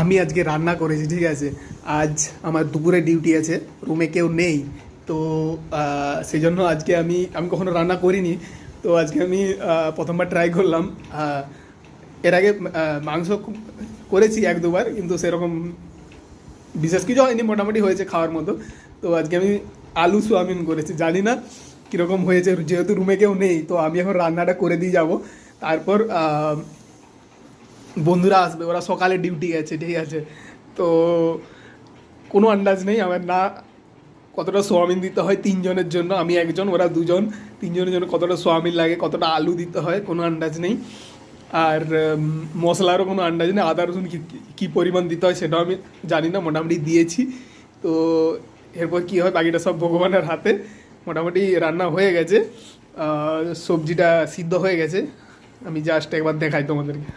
আমি আজকে রান্না করেছি, ঠিক আছে। আজ আমার দুপুরে ডিউটি আছে, রুমে কেউ নেই। তো সেই জন্য আজকে আমি আমি কখনো রান্না করিনি। তো আজকে আমি প্রথমবার ট্রাই করলাম। আহ, এর আগে মাংস করেছি এক দুবার, কিন্তু সেরকম বিশেষ কিছু হয়নি, মোটামুটি হয়েছে খাওয়ার মতো। তো আজকে আমি আলু সোয়াবিন করেছি, জানি না কীরকম হয়েছে, যেহেতু রুমে কেউ নেই। তো আমি এখন রান্নাটা করে দিয়ে যাব। তারপর বন্ধুরা আসবে, ওরা সকালে ডিউটি গেছে, ঠিক আছে। তো কোনো আন্দাজ নেই আমার, না কতটা সোয়াবিন দিতে হয় তিনজনের জন্য, আমি একজন ওরা দুজন, তিনজনের জন্য কতটা সোয়াবিন লাগে, কতটা আলু দিতে হয় কোনো আন্দাজ নেই। আর মশলারও কোনো আন্দাজ নেই, আদা রসুন কী পরিমাণ দিতে হয় সেটাও আমি জানি না, মোটামুটি দিয়েছি। তো এরপর কী হয় বাকিটা সব ভগবানের হাতে। মোটামুটি রান্না হয়ে গেছে, সবজিটা সিদ্ধ হয়ে গেছে। আমি জাস্ট একবার দেখাই তোমাদেরকে।